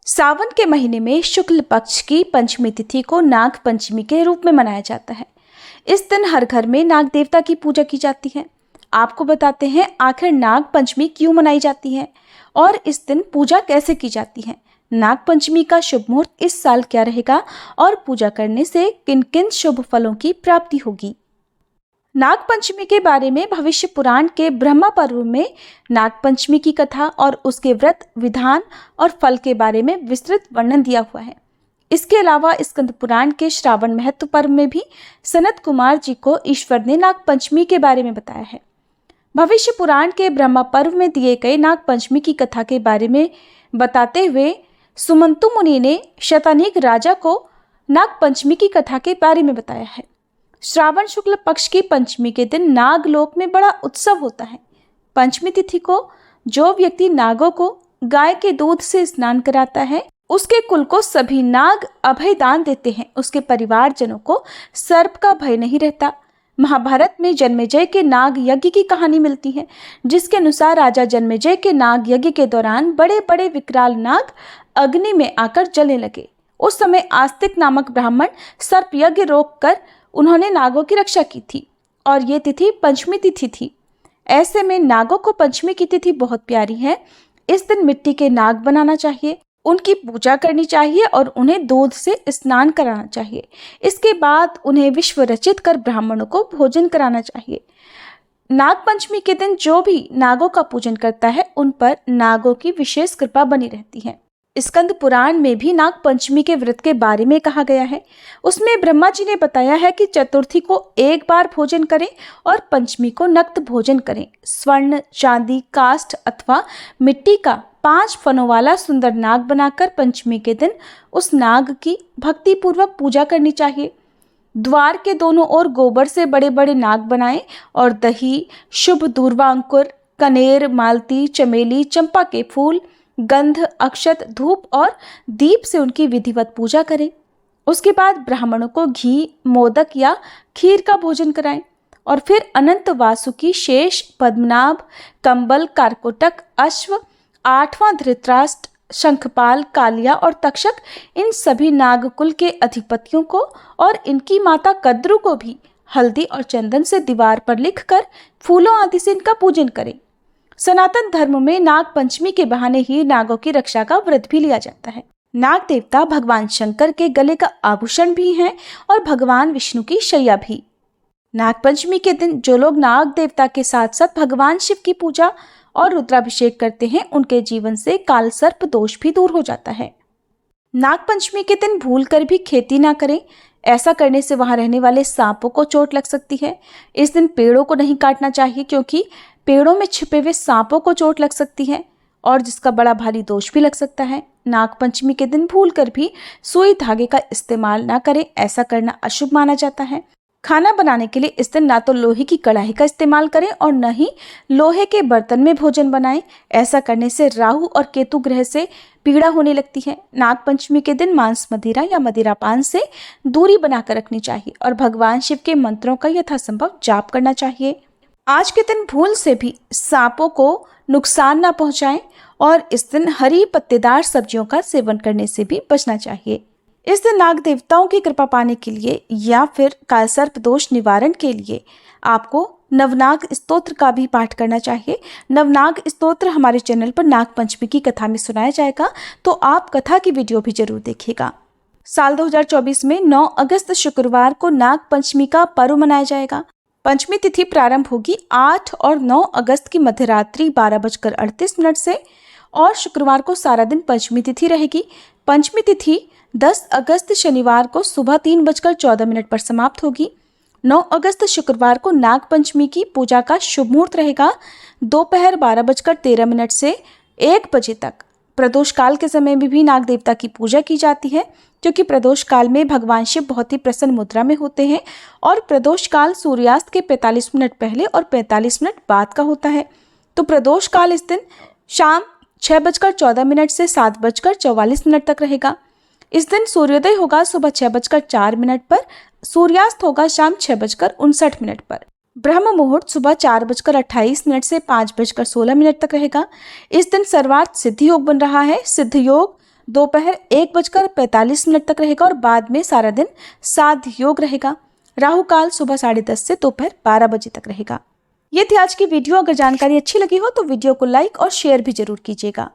सावन के महीने में शुक्ल पक्ष की पंचमी तिथि को नाग पंचमी के रूप में मनाया जाता है। इस दिन हर घर में नाग देवता की पूजा की जाती है। आपको बताते हैं आखिर नाग पंचमी क्यों मनाई जाती है और इस दिन पूजा कैसे की जाती है। नाग पंचमी का शुभ मुहूर्त इस साल क्या रहेगा और पूजा करने से किन किन शुभ फलों की प्राप्ति होगी। नाग पंचमी के बारे में भविष्य पुराण के ब्रह्मा पर्व में नाग पंचमी की कथा और उसके व्रत विधान और फल के बारे में विस्तृत वर्णन दिया हुआ है। इसके अलावा स्कंद पुराण के श्रावण महत्व पर्व में भी सनत कुमार जी को ईश्वर ने नाग पंचमी के बारे में बताया है। भविष्य पुराण के ब्रह्मा पर्व में दिए गए नाग पंचमी की कथा के बारे में बताते हुए सुमंतु मुनि ने शतानीक राजा को नाग पंचमी की कथा के बारे में बताया है। श्रावण शुक्ल पक्ष की पंचमी के दिन नागलोक में बड़ा उत्सव होता है। पंचमी तिथि को जो व्यक्ति नागों को गाय के दूध से स्नान कराता है उसके कुल को सभी नाग अभय दान देते हैं। उसके परिवारजनों को सर्प का भय नहीं रहता। महाभारत में जन्मेजय के नाग यज्ञ की कहानी मिलती है, जिसके अनुसार राजा जन्मेजय के नाग यज्ञ के दौरान बड़े बड़े विकराल नाग अग्नि में आकर जलने लगे। उस समय आस्तिक नामक ब्राह्मण सर्प यज्ञ रोककर उन्होंने नागों की रक्षा की थी और ये तिथि पंचमी तिथि थी। ऐसे में नागों को पंचमी की तिथि बहुत प्यारी है। इस दिन मिट्टी के नाग बनाना चाहिए, उनकी पूजा करनी चाहिए और उन्हें दूध से स्नान कराना चाहिए। इसके बाद उन्हें विश्व रचित कर ब्राह्मणों को भोजन कराना चाहिए। नाग पंचमी के दिन जो भी नागों का पूजन करता है उन पर नागों की विशेष कृपा बनी रहती है। स्कंद पुराण में भी नाग पंचमी के व्रत के बारे में कहा गया है। उसमें ब्रह्मा जी ने बताया है कि चतुर्थी को एक बार भोजन करें और पंचमी को नक्त भोजन करें। स्वर्ण, चांदी, काष्ठ अथवा मिट्टी का 5 फनों वाला सुंदर नाग बनाकर पंचमी के दिन उस नाग की भक्ति पूर्वक पूजा करनी चाहिए। द्वार के दोनों ओर गोबर से बड़े बड़े नाग बनाएं और दही, शुभ दूर्वा अंकुर, कनेर, मालती, चमेली, चंपा के फूल, गंध, अक्षत, धूप और दीप से उनकी विधिवत पूजा करें। उसके बाद ब्राह्मणों को घी, मोदक या खीर का भोजन कराएं और फिर अनंत वासुकी, शेष, पद्मनाभ, कंबल, कारकोटक, अश्व, 8वां धृतराष्ट्र, शंखपाल, कालिया और तक्षक, इन सभी नागकुल के अधिपतियों को और इनकी माता कद्रु को भी हल्दी और चंदन से दीवार पर लिखकर फूलों आदि से इनका पूजन करें। सनातन धर्म में नाग पंचमी के बहाने ही नागों की रक्षा का व्रत भी लिया जाता है। नाग देवता भगवान शंकर के गले का आभूषण भी हैं और भगवान विष्णु की शैया भी। नाग पंचमी के दिन जो लोग नाग देवता के साथ साथ भगवान शिव की पूजा और रुद्राभिषेक करते हैं उनके जीवन से काल सर्प दोष भी दूर हो जाता है। नाग पंचमी के दिन भूल कर भी खेती ना करें। ऐसा करने से वहां रहने वाले सांपों को चोट लग सकती है। इस दिन पेड़ों को नहीं काटना चाहिए क्योंकि पेड़ों में छिपे हुए सांपों को चोट लग सकती है और जिसका बड़ा भारी दोष भी लग सकता है। नाग पंचमी के दिन भूल कर भी सुई धागे का इस्तेमाल ना करें। ऐसा करना अशुभ माना जाता है। खाना बनाने के लिए इस दिन ना तो लोहे की कढ़ाई का इस्तेमाल करें और न ही लोहे के बर्तन में भोजन बनाएं। ऐसा करने से राहु और केतु ग्रह से पीड़ा होने लगती है। नाग पंचमी के दिन मांस, मदिरा या मदिरापान से दूरी बनाकर रखनी चाहिए और भगवान शिव के मंत्रों का यथासंभव जाप करना चाहिए। आज के दिन भूल से भी सांपों को नुकसान ना पहुंचाएं और इस दिन हरी पत्तेदार सब्जियों का सेवन करने से भी बचना चाहिए। इस दिन नाग देवताओं की कृपा पाने के लिए या फिर कालसर्प दोष निवारण के लिए आपको नवनाग स्तोत्र का भी पाठ करना चाहिए। नवनाग स्तोत्र हमारे चैनल पर नाग पंचमी की कथा में सुनाया जाएगा, तो आप कथा की वीडियो भी जरूर देखिएगा। साल 2024 में 9 अगस्त शुक्रवार को नाग पंचमी का पर्व मनाया जाएगा। पंचमी तिथि प्रारंभ होगी 8 और 9 अगस्त की मध्यरात्रि 12:38 से और शुक्रवार को सारा दिन पंचमी तिथि रहेगी। पंचमी तिथि 10 अगस्त शनिवार को सुबह 3:14 पर समाप्त होगी। 9 अगस्त शुक्रवार को नाग पंचमी की पूजा का शुभ मुहूर्त रहेगा दोपहर 12:13 से 1 बजे तक। प्रदोष काल के समय में भी नाग देवता की पूजा की जाती है क्योंकि प्रदोष काल में भगवान शिव बहुत ही प्रसन्न मुद्रा में होते हैं और प्रदोष काल सूर्यास्त के 45 मिनट पहले और 45 मिनट बाद का होता है। तो प्रदोष काल इस दिन शाम 6:14 से 7:44 तक रहेगा। इस दिन सूर्योदय होगा सुबह 6:04 पर, सूर्यास्त होगा शाम 6:59 पर। ब्रह्म मुहूर्त सुबह 4:28 से 5:16 तक रहेगा। इस दिन सर्वार्थ सिद्धि योग बन रहा है। सिद्ध योग दोपहर 1:45 तक रहेगा और बाद में सारा दिन साध योग रहेगा। राहु काल सुबह 10:30 से दोपहर 12 बजे तक रहेगा। ये थी आज की वीडियो। अगर जानकारी अच्छी लगी हो तो वीडियो को लाइक और शेयर भी जरूर कीजिएगा।